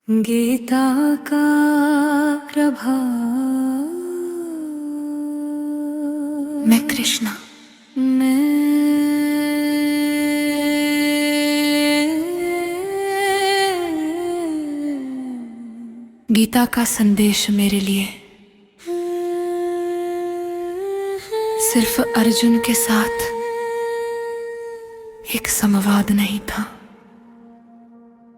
गीता का प्रभाव। मैं कृष्णा। गीता का संदेश मेरे लिए सिर्फ अर्जुन के साथ एक संवाद नहीं था,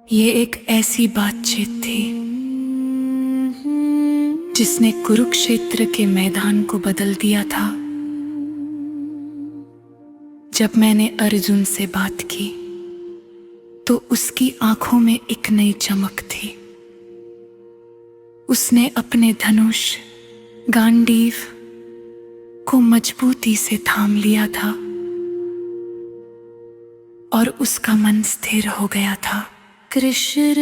ये एक ऐसी बातचीत थी जिसने कुरुक्षेत्र के मैदान को बदल दिया था। जब मैंने अर्जुन से बात की तो उसकी आंखों में एक नई चमक थी। उसने अपने धनुष गांडीव को मजबूती से थाम लिया था और उसका मन स्थिर हो गया था। कृष्ण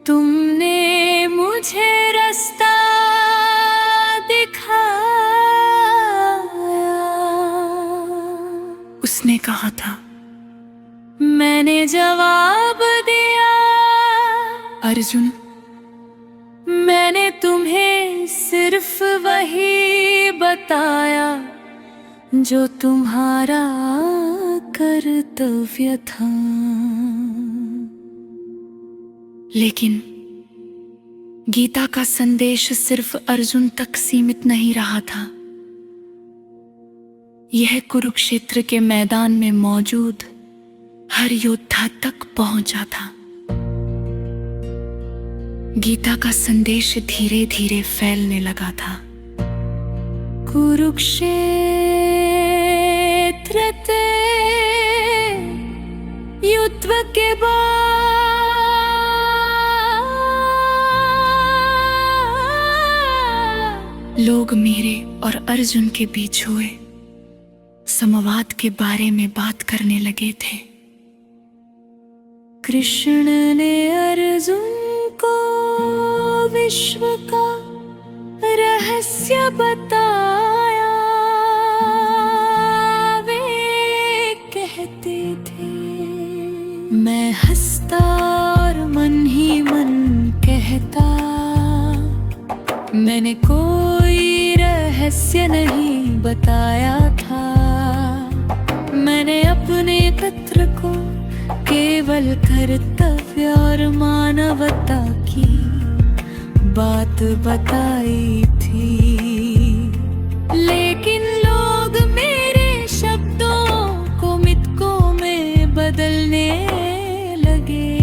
तुमने मुझे रास्ता दिखाया, उसने कहा था। मैंने जवाब दिया, अर्जुन, मैंने तुम्हें सिर्फ वही बताया जो तुम्हारा कर्तव्य था। लेकिन गीता का संदेश सिर्फ अर्जुन तक सीमित नहीं रहा था। यह कुरुक्षेत्र के मैदान में मौजूद हर योद्धा तक पहुंचा था। गीता का संदेश धीरे धीरे फैलने लगा था। कुरुक्षेत्र ते युद्ध के बाद लोग मेरे और अर्जुन के बीच हुए संवाद के बारे में बात करने लगे थे। कृष्ण ने अर्जुन को विश्व का रहस्य बताया। वे कहते थे, मैं हंसता और मन ही मन कहता, मैंने कोई रहस्य नहीं बताया था। मैंने अपने पुत्र को केवल कर्तव्य और मानवता की बात बताई थी। लेकिन लोग मेरे शब्दों को मिथकों में बदलने लगे।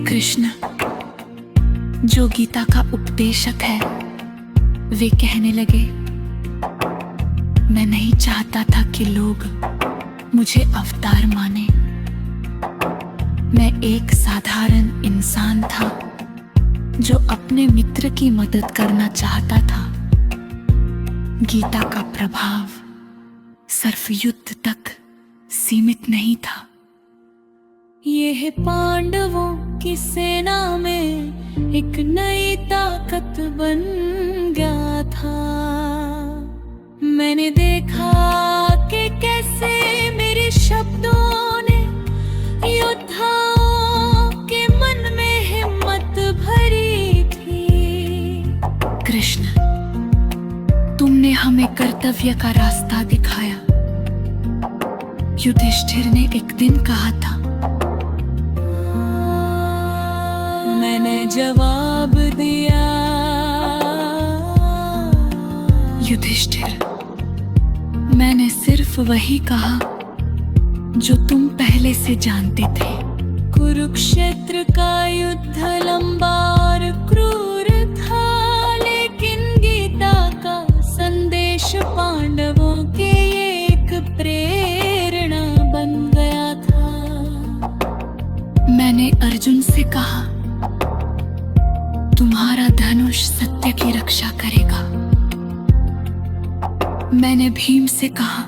कृष्ण, जो गीता का उपदेशक है, वे कहने लगे, मैं नहीं चाहता था कि लोग मुझे अवतार माने। मैं एक साधारण इंसान था जो अपने मित्र की मदद करना चाहता था। गीता का प्रभाव सिर्फ युद्ध तक सीमित नहीं था। यह पांडवों की सेना में एक नई ताकत बन गया था। मैंने देखा कि कैसे मेरे शब्दों ने योद्धाओं के मन में हिम्मत भरी थी। कृष्ण, तुमने हमें कर्तव्य का रास्ता दिखाया। युधिष्ठिर ने एक दिन कहा था। मैंने जवाब दिया, युधिष्ठिर, मैंने सिर्फ वही कहा जो तुम पहले से जानते थे। कुरुक्षेत्र का युद्ध लंबा और क्रूर था, लेकिन गीता का संदेश पांडवों के एक प्रेरणा बन गया था। मैंने अर्जुन से कहा, तुम्हारा धनुष सत्य की रक्षा करेगा। मैंने भीम से कहा,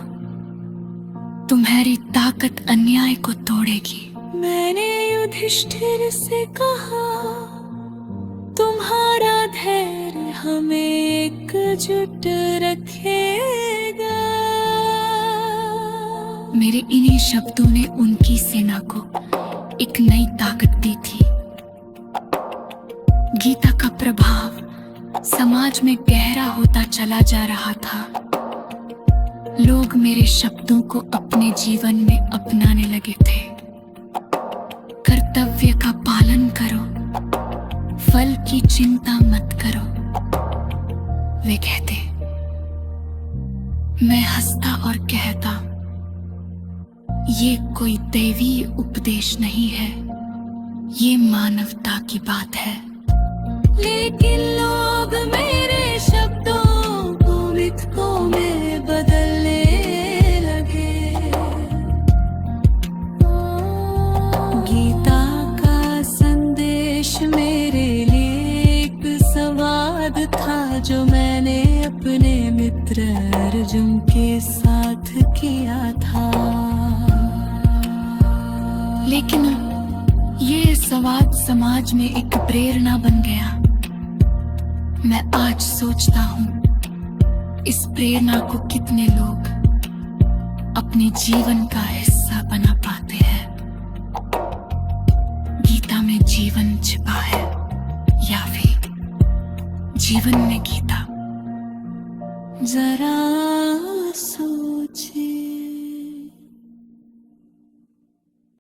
तुम्हारी ताकत अन्याय को तोड़ेगी। मैंने युधिष्ठिर से कहा, तुम्हारा धैर्य हमें एकजुट रखेगा। मेरे इन्हीं शब्दों ने उनकी सेना को एक नई ताकत दी थी। गीता का प्रभाव समाज में गहरा होता चला जा रहा था। लोग मेरे शब्दों को अपने जीवन में अपनाने लगे थे। कर्तव्य का पालन करो, फल की चिंता मत करो, वे कहते। मैं हंसता और कहता, ये कोई दैवी उपदेश नहीं है, ये मानवता की बात है। लेकिन लोग मेरे शब्दों को मिथकों में बदलने लगे। गीता का संदेश मेरे लिए एक संवाद था जो मैंने अपने मित्र अर्जुन के साथ किया था। लेकिन ये संवाद समाज में एक प्रेरणा बन गया। मैं आज सोचता हूँ, इस प्रेरणा को कितने लोग अपने जीवन का हिस्सा बना पाते हैं। गीता में जीवन छिपा है या फिर जीवन में गीता? जरा सोचे।